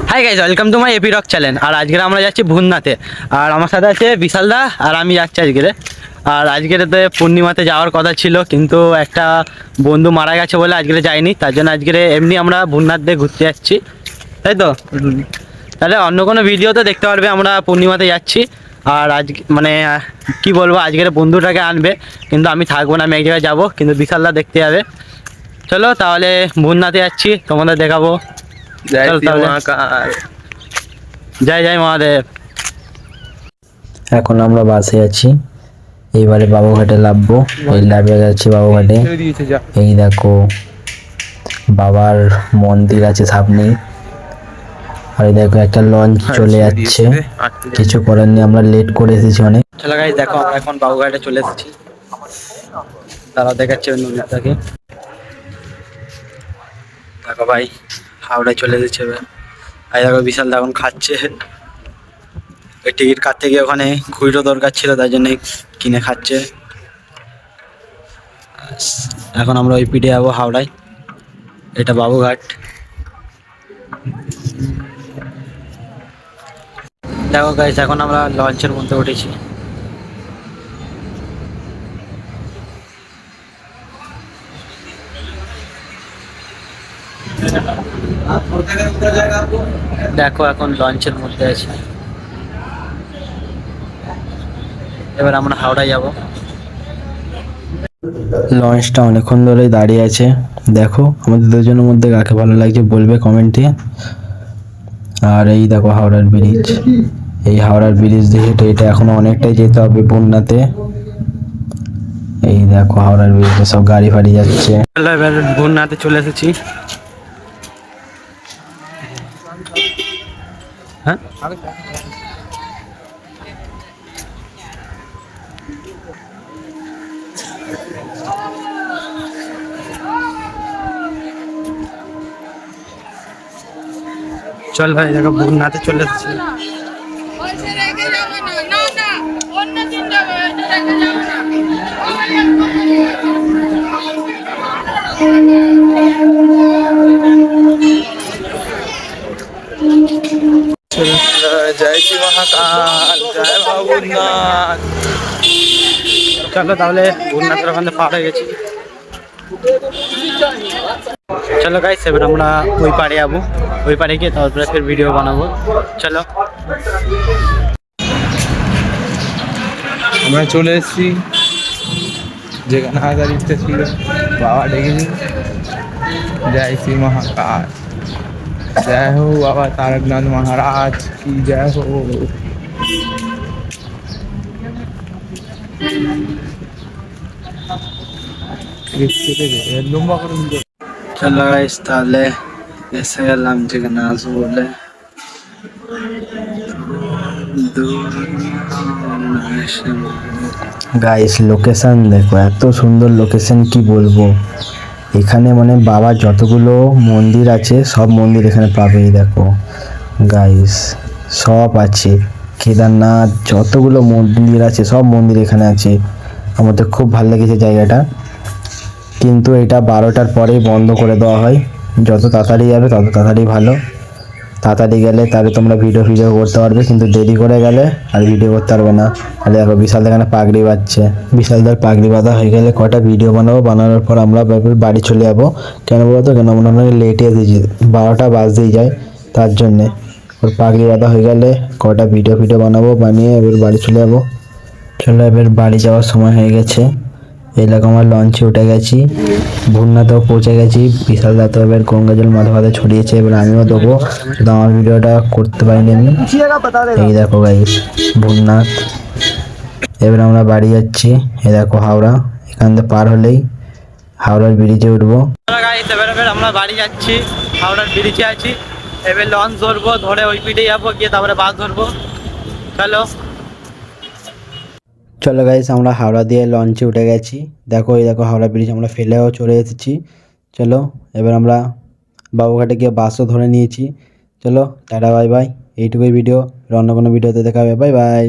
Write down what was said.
High guys, welcome to my AP rock channel. আর আজকে আমরা যাচ্ছি ভুননাথে। আর আমার সাথে আছে বিশালদা, আর আমি যাচ্ছি আজকে। আর আজকের তো পূর্ণিমাতে যাওয়ার কথা ছিল, কিন্তু একটা বন্ধু মারা গেছে বলে আজকে যাইনি। তার জন্য আজকে এমনি আমরা ভুননাথ দিয়ে ঘুরতে যাচ্ছি, তাই তো? তাহলে অন্য কোনো ভিডিওতে দেখতে পারবে আমরা পূর্ণিমাতে যাচ্ছি। আর আজকে মানে কি বলবো, আজকের বন্ধুটাকে আনবে, কিন্তু আমি থাকবো না, আমি এক জায়গায় যাবো, কিন্তু বিশালদা দেখতে যাবে। চলো তাহলে ভুননাথে যাচ্ছি, তোমাদের দেখাবো। চলো তাহলে, জয় জয় মহাদেব। এখন আমরা বাসে আছি, এইবারে বাবুঘাটে নামবো। এই নামে যাচ্ছি বাবুঘাটে। এই দেখো বাবার মন্দির আছে সামনে, আর এই দেখো একটা লঞ্চ চলে যাচ্ছে। কিছু করার নেই, আমরা লেট করে এসেছি অনেক। চলো গাইস, দেখো আমরা এখন বাবুঘাটে চলে এসেছি। তারা দেখাচ্ছে নদীটাকে। দেখো ভাই, হাওড়ায় চলে এসেছে এবার। আর দেখো বিশাল এখন খাচ্ছে। ওই টিকিট কাটতে গিয়ে ওখানে খুঁড়ো দরকার ছিল, তাই জন্য কিনে খাচ্ছে। এখন আমরা ওই পিঠে যাবো হাওড়ায়। এটা বাবুঘাট। দেখো গাইস, এখন আমরা লঞ্চের মধ্যে উঠেছি। দেখো এখন লঞ্চের মধ্যে আছি। এবার আমরা হাওড়ায় যাব। লঞ্চটা অনেকক্ষণ ধরেই দাঁড়িয়ে আছে। দেখো আমাদের দুজনের মধ্যে কাকে ভালো লাগছে বলবে কমেন্টে। আর এই দেখো হাওড়ার ব্রিজ। এই হাওড়ার ব্রিজ দেখে এটা এখনো অনেকটাই যেতে হবে বন্যাতে। এই দেখো হাওড়ার ব্রিজে সব গাড়ি ফাড়ি যাচ্ছে। এবার ভুননাথে চলে এসেছি। হ্যাঁ, চল ভাই, দেখো ভুননাথে চলে এসেছি। জয় শ্রী মহাকাল, জয় বাবা ভুননাথ। চলো তাহলে ভুননাথের ওখানে পার হয়ে গেছি। চলো গাইস, এবার আমরা ওই পাড়ে যাবো। ওই পাড়ে গিয়ে তারপরে ফের ভিডিও বানাবো। চলো, আমরা চলে এসেছি যেখানে আসার ইচ্ছা ছিল, বাবা ডেকেছি। জয় শ্রী মহাকাল, জয় হো বাবা তারকনাথ মহারাজ কি জয় হো। চলো গাইস, তাহলে এসে গেলাম যেখানে আসবো বলে। গাইস লোকেশন দেখো, এত সুন্দর লোকেশন কি বলবো। এখানে মানে বাবার যতগুলো মন্দির আছে সব মন্দির এখানে পাবে। দেখো গাইস সব আছে, কেদারনাথ যতগুলো মন্দির আছে সব মন্দির এখানে আছে। আমাদের খুব ভালো লেগেছে জায়গাটা, কিন্তু এটা 12টার পরেই বন্ধ করে দেওয়া হয়। যত তাড়াতাড়ি যাবে তত তাড়াতাড়ি ভালো। তাড়াতাড়ি গেলে তাহলে তোমরা ভিডিও করতে পারবে, কিন্তু দেরি করে গেলে আর ভিডিও করতে পারবে না। আর দেখো বিশাল এখানে পাগড়ি বাঁধছে। বিশালদার পাগড়ি বাঁধা হয়ে গেলে কটা ভিডিও বানাবো, বানানোর পর আমরা বাড়ি চলে যাবো। কেন বলো তো, কেন আমরা লেটে এসেছি, 12টা বাজতেই যায়, তার জন্যে। ওর পাগড়ি বাঁধা হয়ে গেলে কটা ভিডিও বানাবো, বানিয়ে এবার বাড়ি চলে যাবো। চলো এবার বাড়ি যাওয়ার সময় হয়ে গেছে। এই দেখো আমার লঞ্চে উঠে গেছি, ভুননাথেও পৌঁছে গেছি। বিশাল দা তো এবার গঙ্গা জল মাথা মাথা ছড়িয়েছে, এবার আমিও দেবো, শুধু আমার ভিডিওটা করতে পারিনি আমি। এই দেখো গাইস ভুননাথ। এবার আমরা বাড়ি যাচ্ছি। এই দেখো হাওড়া, এখান থেকে পার হলেই হাওড়ার ব্রিজে উঠবো। চলো গাইস, এবার আমরা বাড়ি যাচ্ছি। হাওড়ার ব্রিজে আছি। এবার লঞ্চ ধরবো, ধরে ওই পিঠে যাবো, গিয়ে তারপরে বাস ধরবো। চলো চলো গাইস, আমরা হাওড়া দিয়ে লঞ্চে উঠে গেছি। দেখো এই দেখো হাওড়া ব্রিজ আমরা ফেলেও চলে এসেছি। চলো এবার আমরা বাবুঘাটে গিয়ে বাসও ধরে নিয়েছি। চলো টাটা বাই বাই, এইটুকুই ভিডিও। অন্য কোনো ভিডিওতে দেখা হবে, বাই বাই।